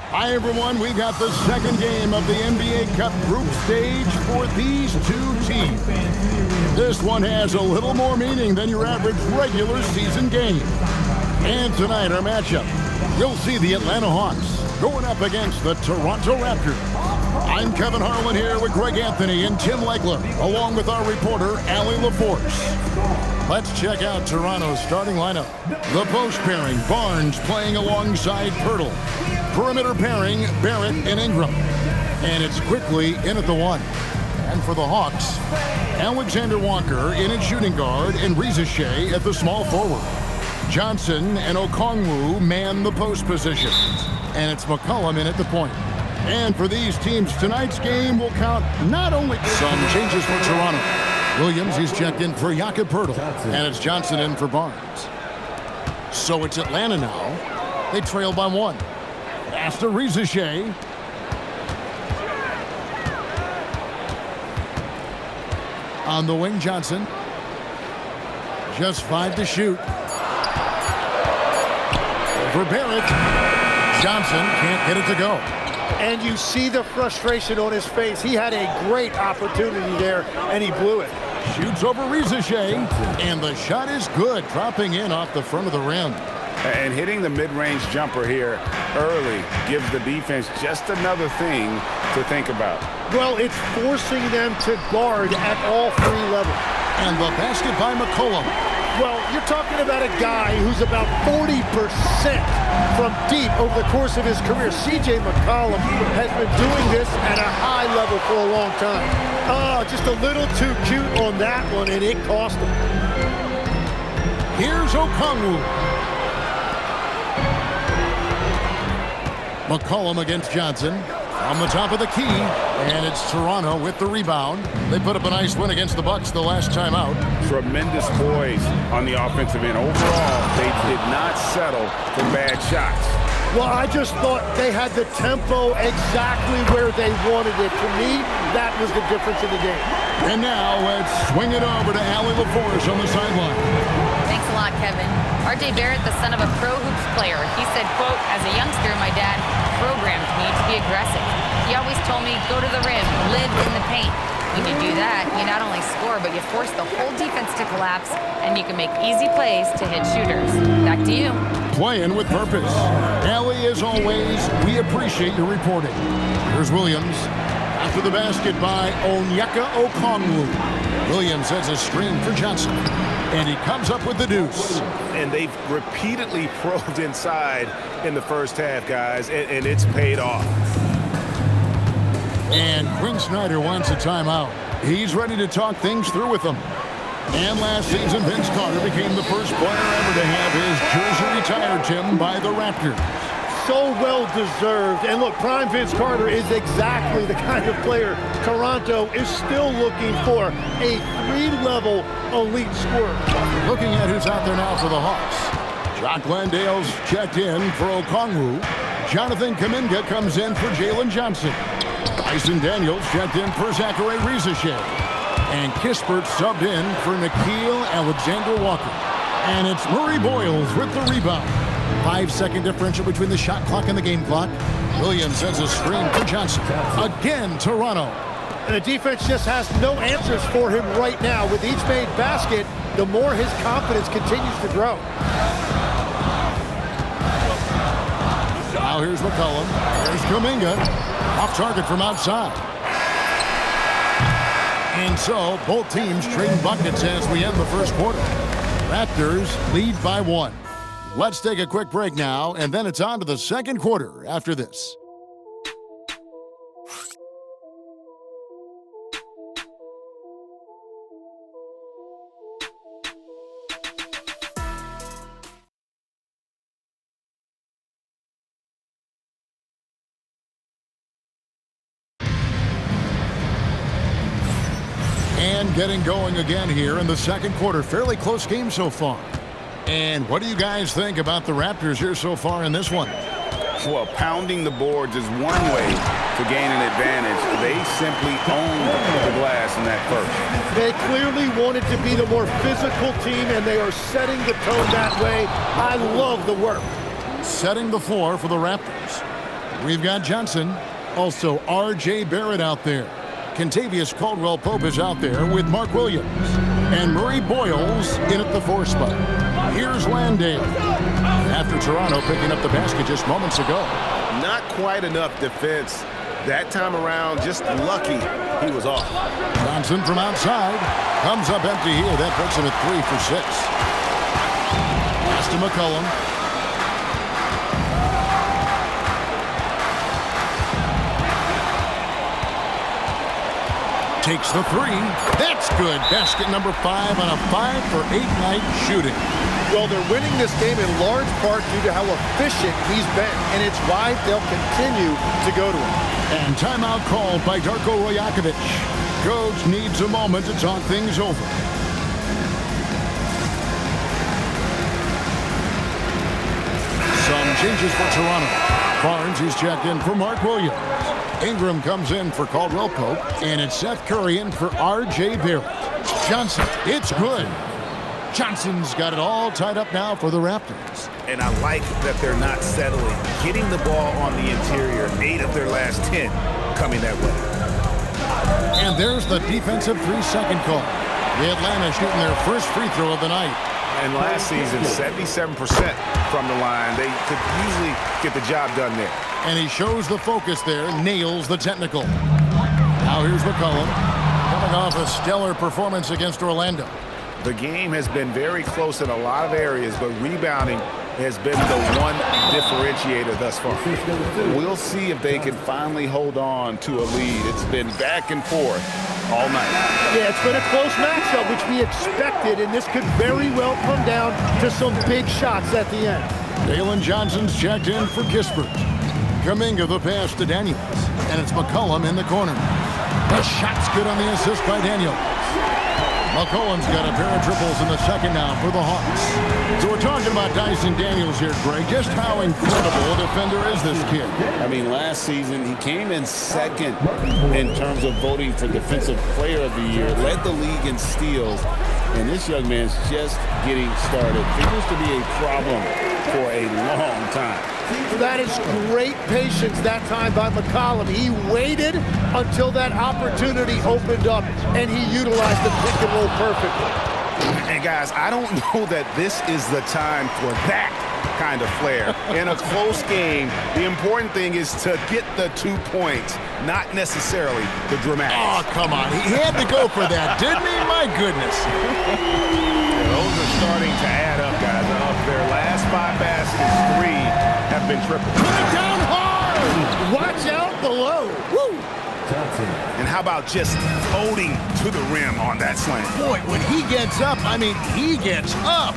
Hi, everyone. We got the second game of the NBA Cup group stage for these two teams. This one has a little more meaning than your average regular season game. And tonight, our matchup, you'll see the Atlanta Hawks going up against the Toronto Raptors. I'm Kevin Harlan here with Greg Anthony and Tim Legler, along with our reporter, Allie LaForce. Let's check out Toronto's starting lineup. The post pairing, Barnes playing alongside Pirtle. Perimeter pairing, Barrett and Ingram. And it's quickly in at the one. And for the Hawks, Alexander Walker in at shooting guard and Reza Shea at the small forward. Johnson and Okongwu man the post position. And it's McCollum in at the point. And for these teams, tonight's game will count not only some changes for Toronto. Williams, he's checked in for Jakob Poeltl. And it's Johnson in for Barnes. So it's Atlanta now. They trail by one. Pass to Reza Shea. On the wing, Johnson. Just 5 to shoot. For Barrett. Johnson can't get it to go. And you see the frustration on his face. He had a great opportunity there, and he blew it. Shoots over Reza Shea. And the shot is good, dropping in off the front of the rim. And hitting the mid-range jumper here early gives the defense just another thing to think about. Well, it's forcing them to guard at all 3 levels. And the basket by McCollum. Well, you're talking about a guy who's about 40% from deep over the course of his career. C.J. McCollum has been doing this at a high level for a long time. Oh, just a little too cute on that one, and it cost him. Here's Okongwu. McCollum against Johnson on the top of the key, and it's Toronto with the rebound. They put up a nice win against the Bucks the last time out. Tremendous poise on the offensive end. Overall, they did not settle for bad shots. Well, I just thought they had the tempo exactly where they wanted it. To me, that was the difference in the game. And now let's swing it over to Allie LaForce on the sideline. Thanks a lot, Kevin. R.J. Barrett, the son of a pro hoops player, he said, quote, as a youngster, my dad programmed me to be aggressive. He always told me, go to the rim, live in the paint. When you do that, you not only score, but you force the whole defense to collapse, and you can make easy plays to hit shooters. Back to you. Playing with purpose. Allie, as always, we appreciate your reporting. Here's Williams. After the basket by Onyeka Okongwu. Williams has a screen for Johnson. And he comes up with the deuce. And they've repeatedly probed inside in the first half, guys, and it's paid off. And Quinn Snyder wants a timeout. He's ready to talk things through with them. And last season, Vince Carter became the first player ever to have his jersey retired, Tim, by the Raptors. So well-deserved. And look, prime Vince Carter is exactly the kind of player Toronto is still looking for. A 3-level elite scorer. Looking at who's out there now for the Hawks. Jock Landale's checked in for Okongwu. Jonathan Kuminga comes in for Jalen Johnson. Tyson Daniels checked in for Zachary Reza Shea. And Kispert subbed in for Nikhil Alexander-Walker. And it's Murray Boyles with the rebound. 5-second differential between the shot clock and the game clock. Williams sends a screen for Johnson. Again, Toronto. And the defense just has no answers for him right now. With each made basket, the more his confidence continues to grow. Now here's McCollum. Here's Kuminga. Off target from outside. And so, both teams trading buckets as we end the first quarter. Raptors lead by 1. Let's take a quick break now, and then it's on to the second quarter after this. And getting going again here in the second quarter. Fairly close game so far. And what do you guys think about the Raptors here so far in this one? Well, pounding the boards is one way to gain an advantage. They simply owned the glass in that first. They clearly wanted to be the more physical team, and they are setting the tone that way. I love the work. Setting the floor for the Raptors. We've got Johnson. Also, R.J. Barrett out there. Contavious Caldwell-Pope is out there with Mark Williams. And Murray Boyles in at the 4 spot. Here's Landale. After Toronto picking up the basket just moments ago. Not quite enough defense. That time around, just lucky he was off. Johnson from outside. Comes up empty here. That puts him at 3 for 6. Pass to McCollum. Takes the 3. That's good. Basket number 5 on a 5 for 8 night shooting. Well, they're winning this game in large part due to how efficient he's been, and it's why they'll continue to go to him. And timeout called by Darko Rajakovic. Coach needs a moment to talk things over. Some changes for Toronto. Barnes is checked in for Mark Williams. Ingram comes in for Caldwell-Pope, and it's Seth Curry in for R.J. Barrett. Johnson, it's good. Johnson's got it all tied up now for the Raptors. And I like that they're not settling. Getting the ball on the interior, 8 of their last 10 coming that way. And there's the defensive 3-second call. The Atlanta shooting their first free throw of the night. And last season, 77% from the line. They could usually get the job done there. And he shows the focus there, nails the technical. Now here's McCollum, coming off a stellar performance against Orlando. The game has been very close in a lot of areas, but rebounding has been the one differentiator thus far. We'll see if they can finally hold on to a lead. It's been back and forth all night. Yeah, it's been a close matchup, which we expected, and this could very well come down to some big shots at the end. Jalen Johnson's checked in for Kispert. Kuminga the pass to Daniels, and it's McCollum in the corner. The shot's good on the assist by Daniels. McCollum's got a pair of triples in the second now for the Hawks. So we're talking about Dyson Daniels here, Greg. Just how incredible a defender is this kid? I mean, last season, he came in second in terms of voting for Defensive Player of the Year, led the league in steals, and this young man's just getting started. Figures to be a problem for a long time. That is great patience that time by McCollum. He waited until that opportunity opened up, and he utilized the pick and roll perfectly. And guys, I don't know that this is the time for that kind of flair. In a close game, the important thing is to get the 2 points, not necessarily the dramatics. Oh, come on. He had to go for that, didn't he? My goodness. Yeah, those are starting to add up, guys. Of their last 5 baskets, 3 have been triple. Put it down hard! Watch out below. Woo! And how about just floating to the rim on that slam? Boy, when he gets up, I mean, he gets up.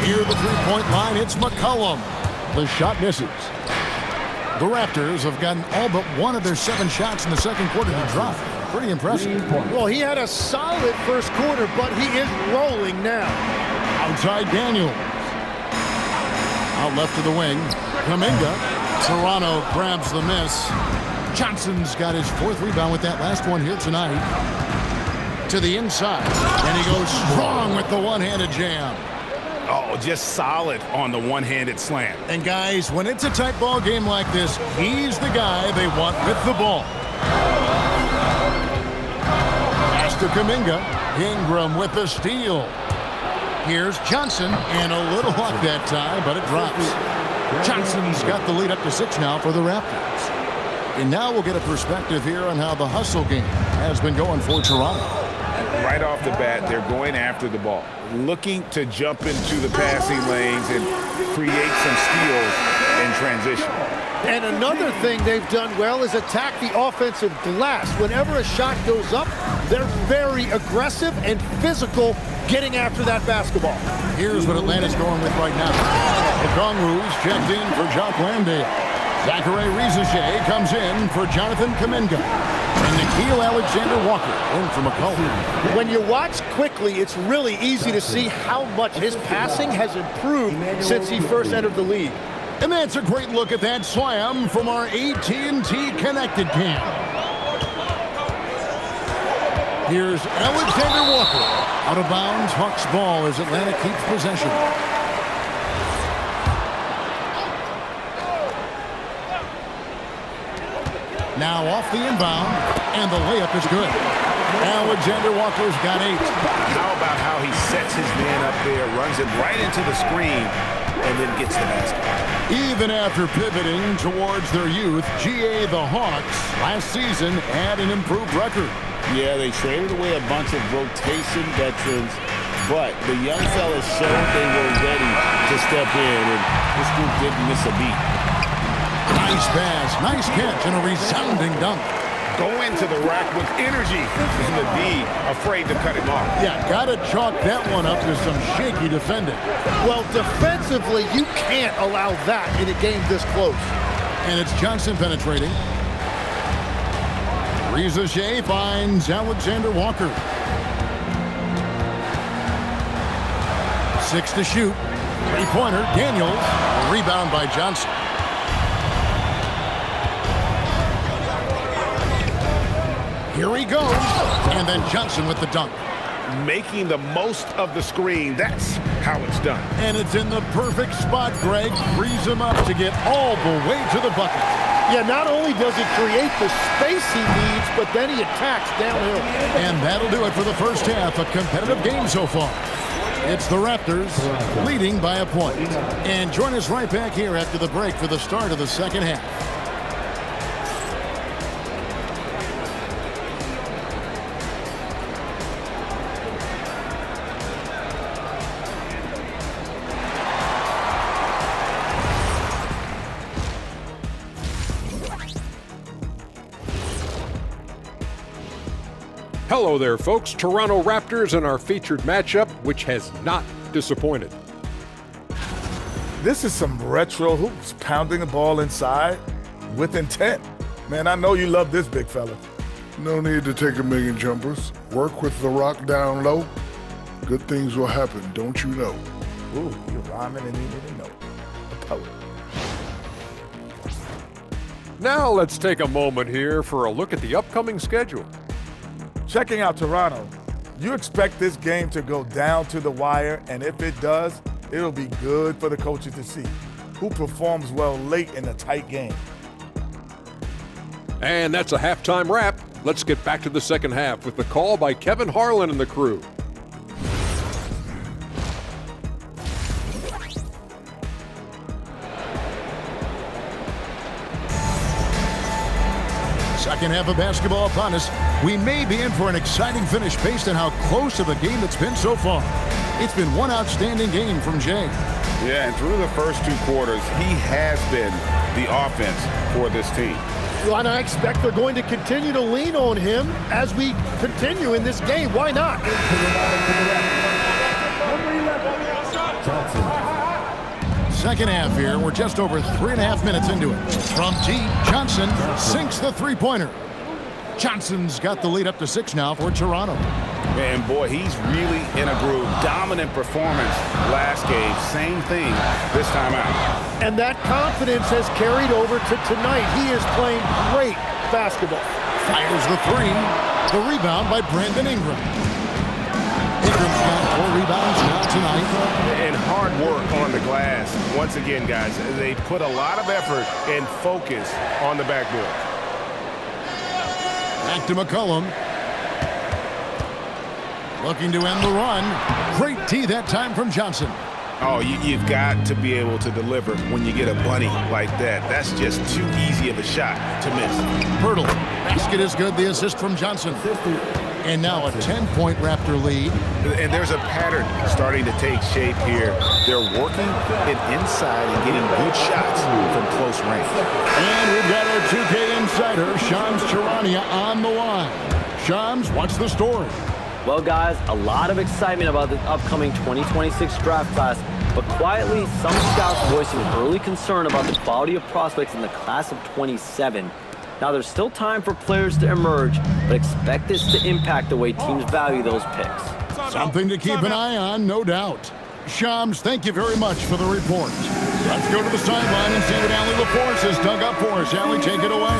Here the three-point line, it's McCollum. The shot misses. The Raptors have gotten all but 1 of their 7 shots in the second quarter to drop. Pretty impressive. Well, he had a solid first quarter, but he is rolling now. Outside Daniels. Out left to the wing. Kuminga. Toronto grabs the miss. Johnson's got his 4th rebound with that last one here tonight. To the inside. And he goes strong with the one-handed jam. Oh, just solid on the one-handed slam. And guys, when it's a tight ball game like this, he's the guy they want with the ball. Pass to Kuminga. Ingram with the steal. Here's Johnson, and a little luck that time, but it drops. Johnson's got the lead up to 6 now for the Raptors. And now we'll get a perspective here on how the hustle game has been going for Toronto. Right off the bat, they're going after the ball, looking to jump into the passing lanes and create some steals in transition. And another thing they've done well is attack the offensive glass. Whenever a shot goes up, they're very aggressive and physical getting after that basketball. Here's what Atlanta's going with right now. Okongwu's checked in for Jock Landale. Zachary Rizichet comes in for Jonathan Kuminga. And Nickeil Alexander-Walker in for McCollum. When you watch quickly, it's really easy to see how much his passing has improved since he first entered the league. And that's a great look at that slam from our AT&T Connected Cam. Here's Alexander-Walker. Out of bounds, Hawks ball as Atlanta keeps possession. Now off the inbound, and the layup is good. Alexander Walker's got 8. How about how he sets his man up there, runs it right into the screen, and then gets the basket. Even after pivoting towards their youth, GA the Hawks last season had an improved record. Yeah, they traded away a bunch of rotation veterans, but the young fellas showed they were ready to step in, and this group didn't miss a beat. Nice pass, nice catch, and a resounding dunk. Go into the rack with energy, and the D afraid to cut him off. Yeah, gotta chalk that one up to some shaky defending. Well, defensively, you can't allow that in a game this close. And it's Johnson penetrating. Reza Shea finds Alexander Walker. 6 to shoot. Three-pointer, Daniels. Rebound by Johnson. Here he goes. And then Johnson with the dunk. Making the most of the screen. That's how it's done. And it's in the perfect spot, Greg. Frees him up to get all the way to the bucket. Yeah, not only does he create the space he needs, but then he attacks downhill. And that'll do it for the first half. A competitive game so far. It's the Raptors leading by a point. And join us right back here after the break for the start of the second half. Hello there, folks. Toronto Raptors in our featured matchup, which has not disappointed. This is some retro hoops, pounding the ball inside with intent. Man, I know you love this big fella. No need to take a million jumpers. Work with the rock down low. Good things will happen, don't you know? Ooh, you're rhyming and you didn't know. A poet. Now let's take a moment here for a look at the upcoming schedule. Checking out Toronto, you expect this game to go down to the wire, and if it does, it'll be good for the coaches to see who performs well late in a tight game. And that's a halftime wrap. Let's get back to the second half with the call by Kevin Harlan and the crew. Second half of basketball upon us. We may be in for an exciting finish based on how close of a game it's been so far. It's been one outstanding game from Jay. Yeah, and through the first 2 quarters, he has been the offense for this team. Well, and I expect they're going to continue to lean on him as we continue in this game. Why not? Second half here. We're just over 3.5 minutes into it. From deep, Johnson sinks the three-pointer. Johnson's got the lead up to 6 now for Toronto. And boy, he's really in a groove. Dominant performance last game. Same thing this time out. And that confidence has carried over to tonight. He is playing great basketball. Fires the 3. The rebound by Brandon Ingram. Ingram's got 4 rebounds now tonight. And hard work on the glass. Once again, guys, they put a lot of effort and focus on the backboard. Back to McCollum. Looking to end the run. Great D that time from Johnson. Oh, you've got to be able to deliver when you get a bunny like that. That's just too easy of a shot to miss. Pirtle. Basket is good. The assist from Johnson. And now a 10-point Raptor lead. And there's a pattern starting to take shape here. They're working it inside and getting good shots from close range. And we've got our 2K insider, Shams Charania, on the line. Shams, what's the story? Well, guys, a lot of excitement about the upcoming 2026 draft class, but quietly, some scouts voicing early concern about the quality of prospects in the class of 27. Now, there's still time for players to emerge, but expect this to impact the way teams value those picks. Something to keep an eye on, no doubt. Shams, thank you very much for the report. Let's go to the sideline and see what Allie LaForce has dug up for us. Allie, take it away.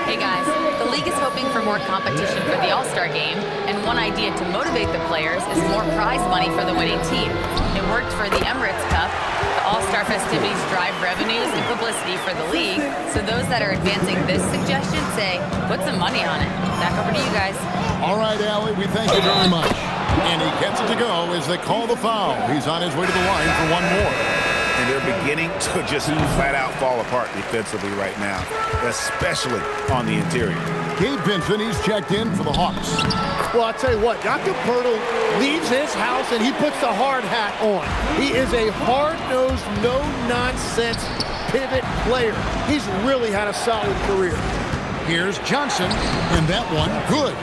Hey guys, the league is hoping for more competition for the All-Star game, and one idea to motivate the players is more prize money for the winning team. It worked for the Emirates Cup, the All-Star festivities drive revenues and publicity for the league, so those that are advancing this suggestion say, put some money on it. Back over to you guys. All right, Allie, we thank you very much. And he gets it to go as they call the foul. He's on his way to the line for one more. And they're beginning to just flat-out fall apart defensively right now, especially on the interior. Gabe Vincent, he's checked in for the Hawks. Well, I'll tell you what, Dr. Pirtle leaves his house and he puts the hard hat on. He is a hard-nosed, no-nonsense pivot player. He's really had a solid career. Here's Johnson, and that one good.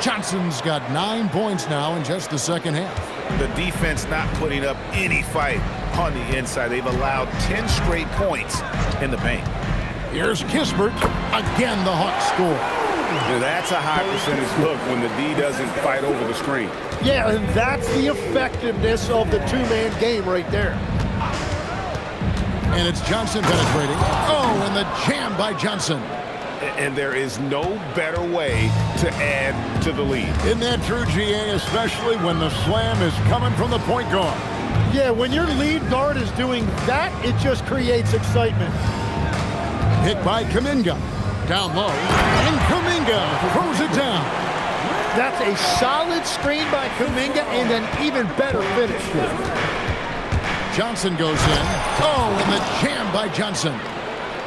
Johnson's got 9 points now in just the second half. The defense not putting up any fight on the inside. They've allowed 10 straight points in the paint. Here's Kispert. Again, the Hawks score. Now, that's a high percentage look when the D doesn't fight over the screen. Yeah, and that's the effectiveness of the two-man game right there. And it's Johnson penetrating. Oh, and the jam by Johnson. And there is no better way to add to the lead. Isn't that true, GA, especially when the slam is coming from the point guard? Yeah, when your lead guard is doing that, it just creates excitement. Hit by Kuminga. Down low. And Kuminga throws it down. That's a solid screen by Kuminga and an even better finish. Johnson goes in. Oh, and the jam by Johnson.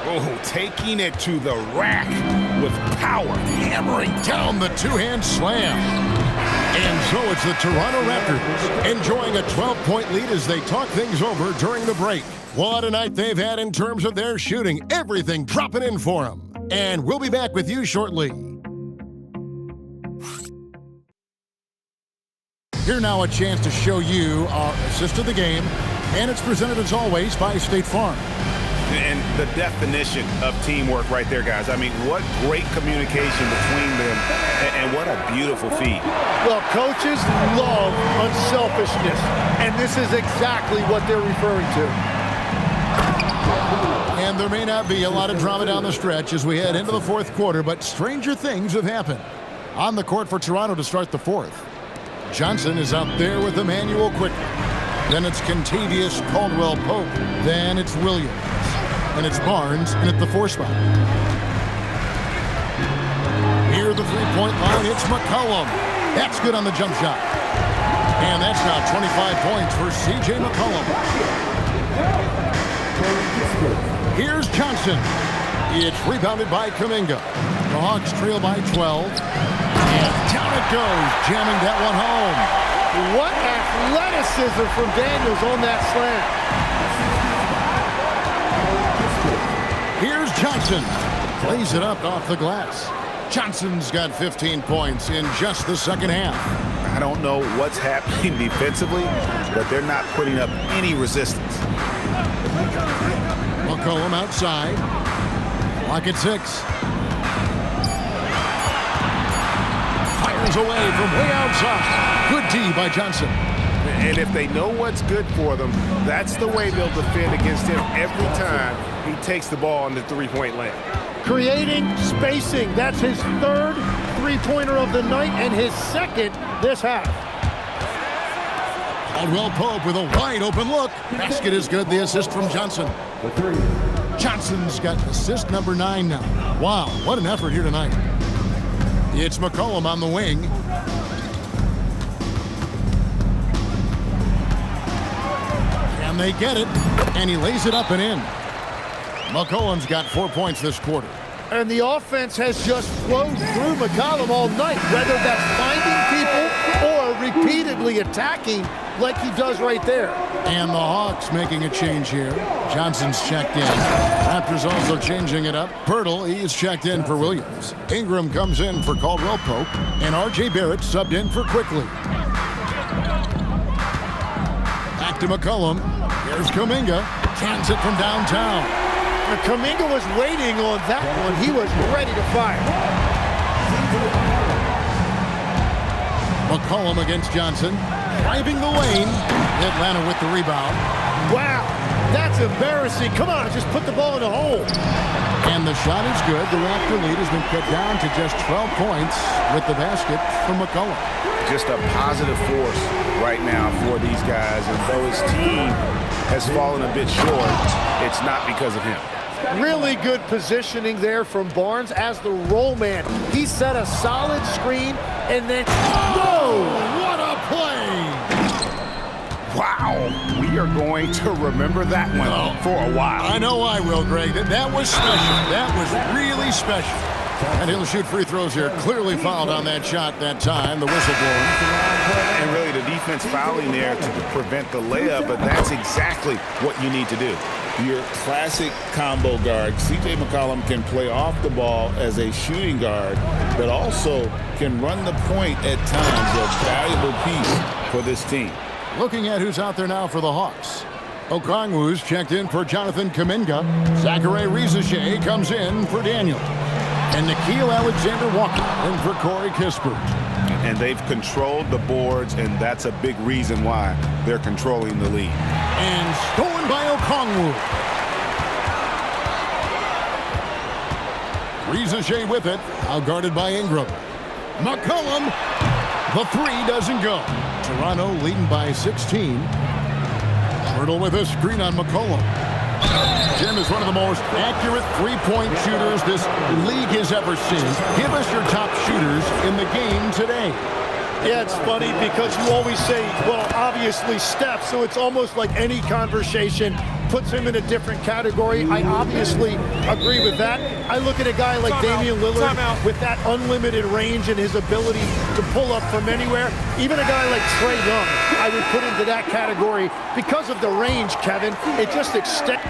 Oh, taking it to the rack with power. Hammering down the two-hand slam. And so it's the Toronto Raptors enjoying a 12-point lead as they talk things over during the break. What a night they've had in terms of their shooting. Everything dropping in for them. And we'll be back with you shortly. Here now a chance to show you our assist of the game. And it's presented as always by State Farm. And the definition of teamwork right there, guys. I mean, what great communication between them, and what a beautiful feat. Well, coaches love unselfishness, and this is exactly what they're referring to. And there may not be a lot of drama down the stretch as we head into the fourth quarter, but stranger things have happened. On the court for Toronto to start the fourth. Johnson is out there with Emmanuel quickly. Then it's Contavious Caldwell-Pope. Then it's Williams. And it's Barnes in at the 4 spot. Near the three-point line, it's McCollum. That's good on the jump shot. And that's now 25 points for C.J. McCollum. Here's Johnson. It's rebounded by Kuminga. The Hawks trail by 12. And down it goes, jamming that one home. What athleticism from Daniels on that slam. Here's Johnson. Lays it up off the glass. Johnson's got 15 points in just the second half. I don't know what's happening defensively, but they're not putting up any resistance. McCollum outside. Clock at 6. Fires away from way outside. Good D by Johnson. And if they know what's good for them, that's the way they'll defend against him every time he takes the ball in the three-point lane. Creating spacing. That's his third three-pointer of the night and his second this half. Caldwell-Pope with a wide-open look. Basket is good. The assist from Johnson. Johnson's got assist number 9 now. Wow, what an effort here tonight. It's McCollum on the wing. And they get it, and he lays it up and in. McCollum's got 4 points this quarter. And the offense has just flowed through McCollum all night, whether that's finding people or repeatedly attacking like he does right there. And the Hawks making a change here. Johnson's checked in. Raptors also changing it up. Pirtle, he is checked in for Williams. Ingram comes in for Caldwell-Pope. And R.J. Barrett subbed in for Quickly. Back to McCollum. Here's Kuminga. Cans it from downtown. And Kuminga was waiting on that one. He was ready to fire. McCollum against Johnson. Driving the lane. Atlanta with the rebound. Wow, that's embarrassing. Come on, just put the ball in the hole. And the shot is good. The Raptor lead has been cut down to just 12 points with the basket from McCollum. Just a positive force right now for these guys. And though his team has fallen a bit short, it's not because of him. Really good positioning there from Barnes as the roll man. He set a solid screen and then, Oh, what a play! Wow, we are going to remember that one for a while. I know I will, Greg. That was special. That was really special. And he'll shoot free throws here. Clearly fouled on that shot that time. The whistle blowing. And really the defense fouling there to prevent the layup, but that's exactly what you need to do. Your classic combo guard. C.J. McCollum can play off the ball as a shooting guard, but also can run the point at times. A valuable piece for this team. Looking at who's out there now for the Hawks. Okongwu's checked in for Jonathan Kuminga. Zachary Rizachet comes in for Daniel. And Nickeil Alexander-Walker in for Corey Kispert. And they've controlled the boards, and that's a big reason why they're controlling the lead. And stolen by Okongwu. Rizachet with it, outguarded by Ingram. McCollum, the three doesn't go. Toronto leading by 16. Hurdle with a screen on McCollum. Jim is one of the most accurate three-point shooters this league has ever seen. Give us your top shooters in the game today. yeah, it's funny because you always say, well, obviously Steph, so it's almost like any conversation puts him in a different category. I obviously agree with that. I look at a guy like Damian Lillard with that unlimited range and his ability to pull up from anywhere. Even a guy like Trae Young, I would put into that category because of the range, Kevin. It just extends.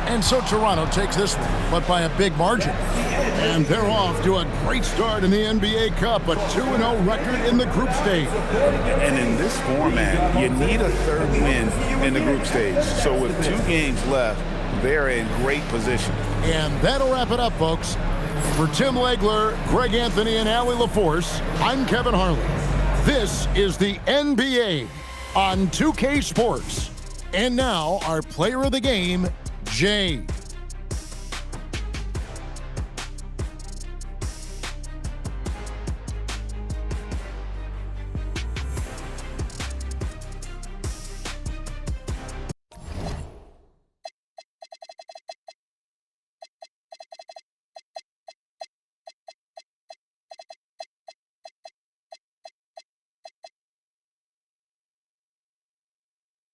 And so Toronto takes this one, but by a big margin. And they're off to a great start in the NBA Cup, a 2-0 record in the group stage. And in this format, you need a third win in the group stage. So with 2 games left, they're in great position. And that'll wrap it up, folks. For Tim Legler, Greg Anthony, and Allie LaForce, I'm Kevin Harlan. This is the NBA on 2K Sports. And now, our player of the game, Jay.